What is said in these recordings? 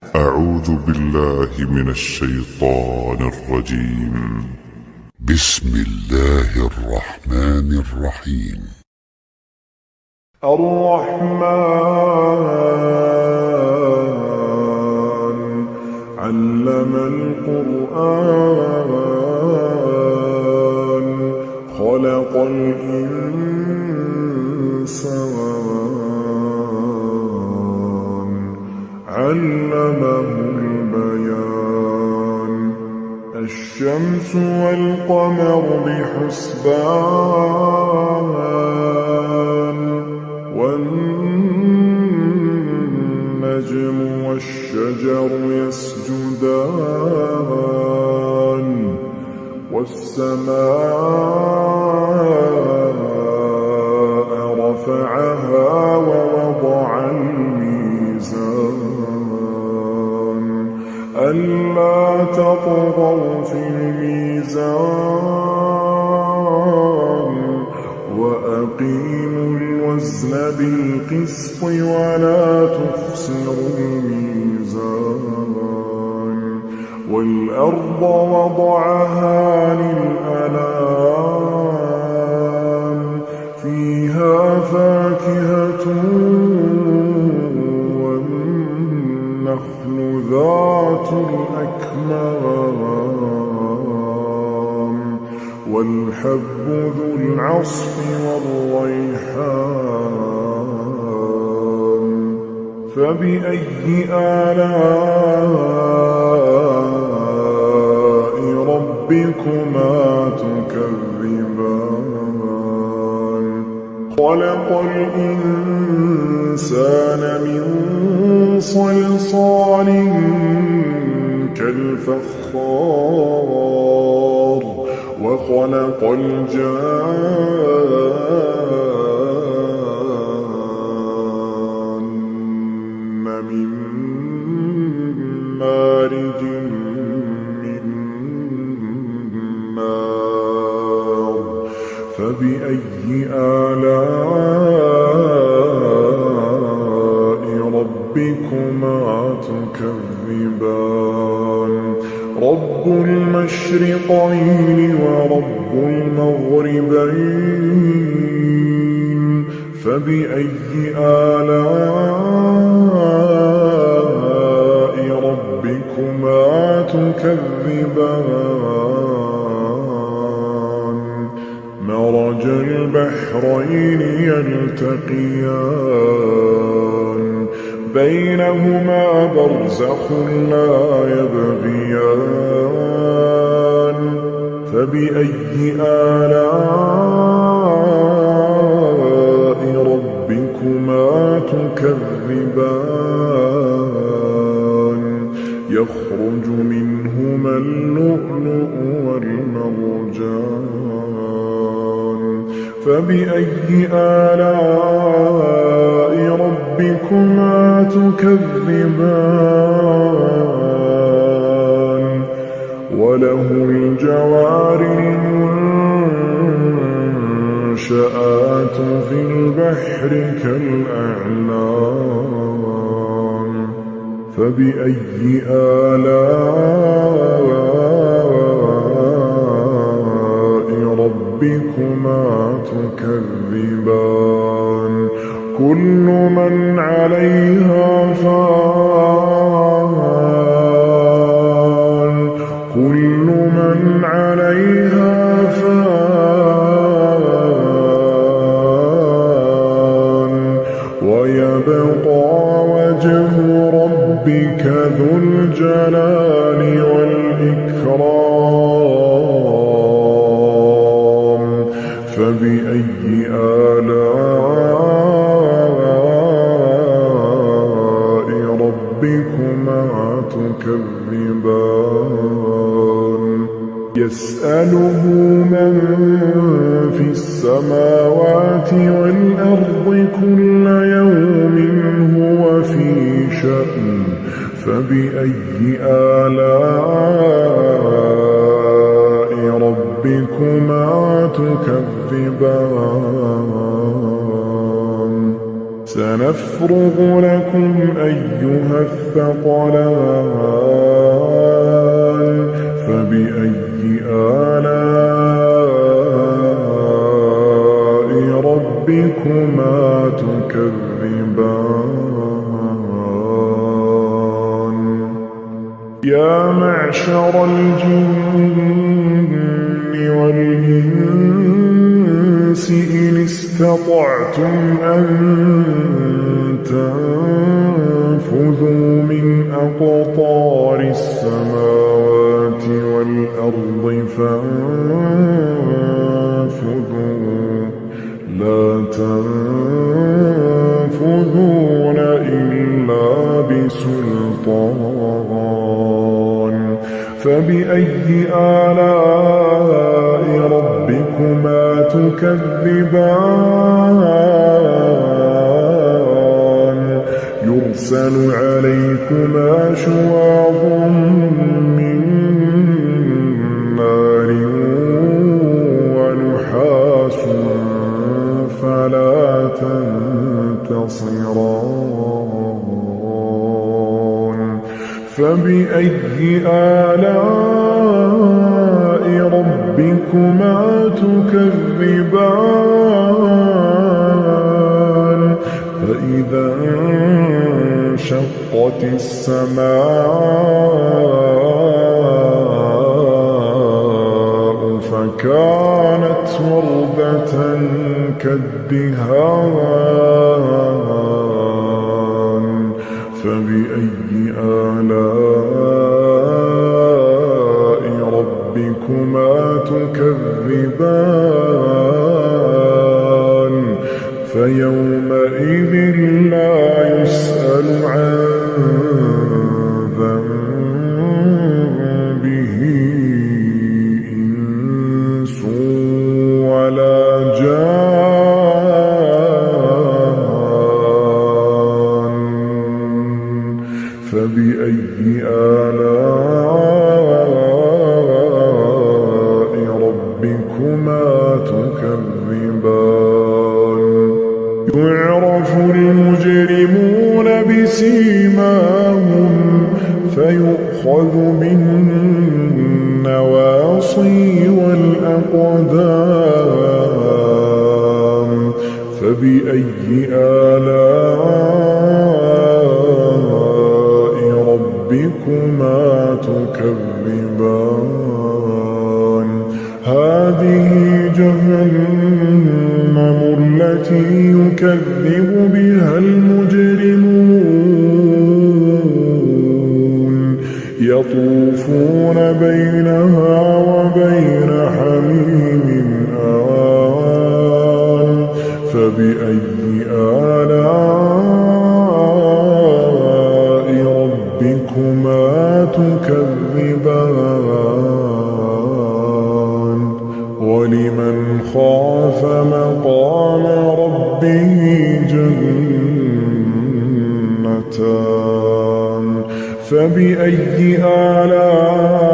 أعوذ بالله من الشيطان الرجيم. بسم الله الرحمن الرحيم. الرحمن علم القرآن خلق الإنسان علمه البيان الشمس والقمر بحسبان والنجم والشجر يسجدان والسماء رفعها ووضع الميزان ألا تطغوا في الميزان وأقيموا الوزن بالقسط ولا تخسروا الميزان والأرض وضعها للأنام فيها فاكهة والنخل ذات الأكمام والحب ذو العصف والريحان فبأي آلاء ربكما تكذبان خلق الإنسان من صلصال كالفخار وخلق الجان من مارج من نار فبأي آلاء ربكما تكذبان رب المشرقين ورب المغربين فبأي آلاء ربكما تكذبان مرج البحرين يلتقيان بينهما برزخ لا يبغيان فبأي آلاء ربكما تكذبان يخرج منهما اللؤلؤ والمرجان فبأي آلاء ربكما تكذبان وله الجوار المنشآت في البحر كالأعلام فبأي آلاء ربكما تكذبان كل من عليها فان كل من عليها فان ويبقى وجه ربك ذو الجلال والإكرام فبأي آلاء ربكما تكذبان يسأله من في السماوات والأرض كل يوم هو في شأن فبأي آلاء ربكما تكذبان سنفرغ لكم أيها الثقلان فبأي آلاء ربكما تكذبان يا معشر الجن والإنس إن استطعتم أن تنفذوا من أقطار السماوات والأرض فانفذوا لا تنفذون إلا بسلطان فبأي آلاء ربكما تكذبان يرسل عليكما شواظ من نار ونحاس فلا تنتصران فبأي آلاء ربكما تكذبان فإذا انشقت السماء فكانت وردة كالدهان فبأي آلاء ربكما تكذبان فيومئذ لا يسأل عن ذنبه إنس ولا جان فبأي آلاء ربكما تكذبان يعرف المجرمون بسيماهم فيؤخذ بالنواصي والأقدام فبأي آلاء ربكما تكذبان هذه جهنم التي يكذب بها المجرمون يطوفون بينها وبين حميم آن فبأي آلاء ربكما تكذبان ولمن خاف مقام ربه جنتان فبأي آلاء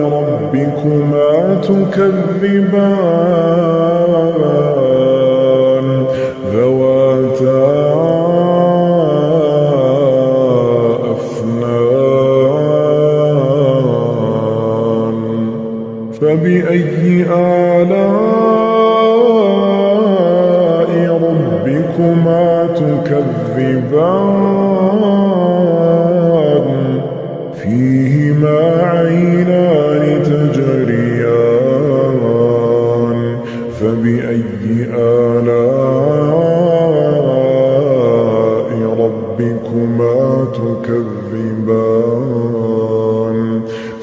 ربكما تكذبان ذواتا أفنان فبأي آلاء ربكما تكذبان فيهما عينان تجريان فبأي آلاء ربكما تكذبان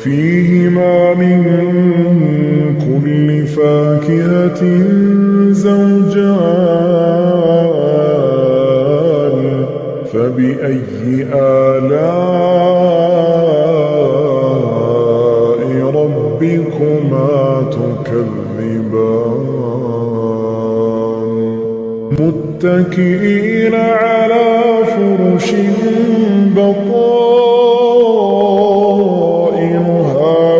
فيهما من كل فاكهة زوجان فبأي آلاء ربكما تكذبان متكئين على فرش بطائنها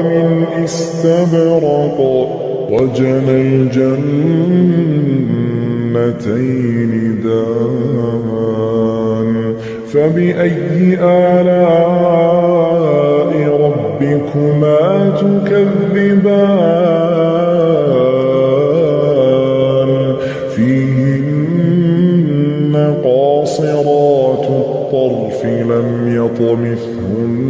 من استبرق وجنى الجنتين دان فبأي آلاء ربكما تكذبان فيهن قاصرات الطرف لم يطمثهن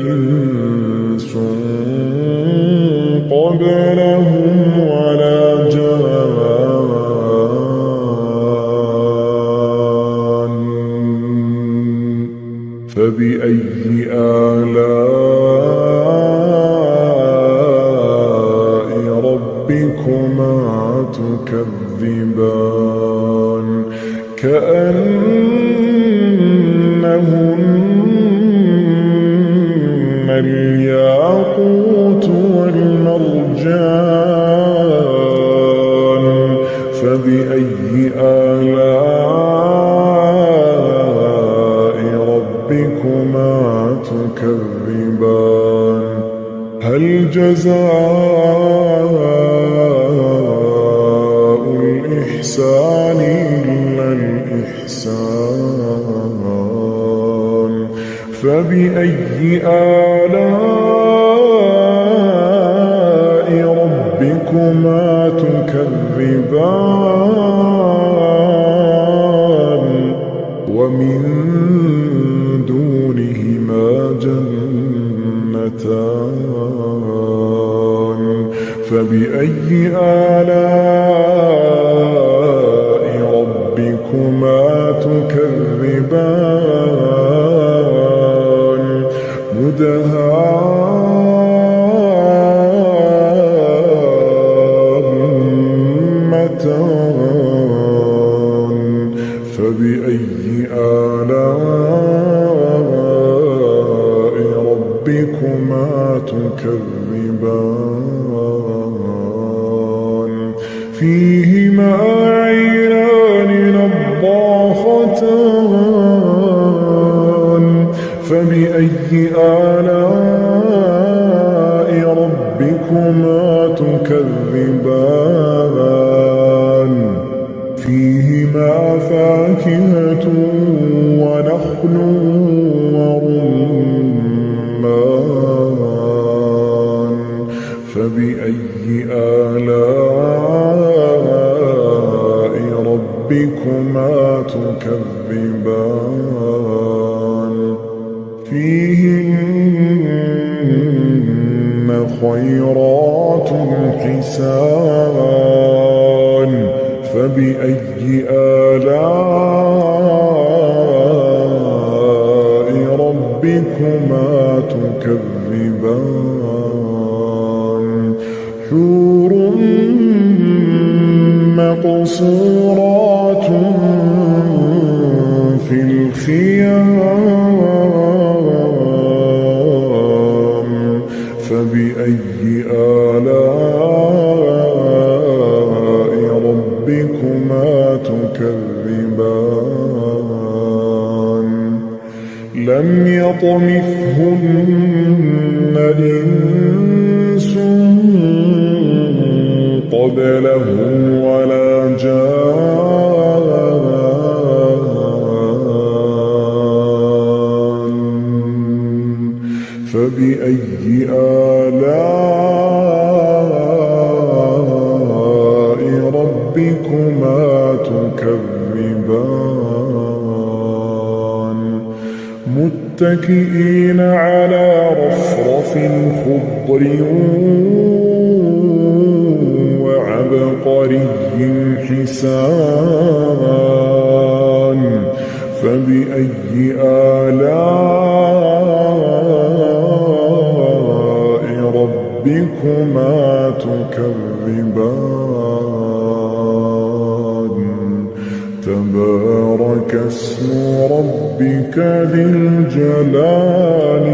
إنس قبلهم ولا جان فبأي آلاء ربكما تكذبان كأنهن الياقوت والمرجان فبأي آلاء ربكما تكذبان هل جزاء الإحسان إلا الإحسان فبأي آلاء ربكما تكذبان ومن دونهما جنتان فبأي آلاء ربكما تكذبان مدهامتان فبأي آلاء ربكما تكذبان فيهما عينان نضاختان فبأي آلاء ربكما تكذبان فيهما فاكهة ونخل ورمان فبأي آلاء ربكما تكذبان فيهن خيرات حسان فبأي آلاء ربكما تكذبان حور مقصورات في الخيام فبأي آلاء ربكما تكذبان لم يطمثهن إنس قبلهم ولا جان فبأي آلاء ربكما تكذبان متكئين على رفرف خضر وعبقري حسان فبأي آلاء ربكما تكذبان تبارك اسم ربك ذي الجلال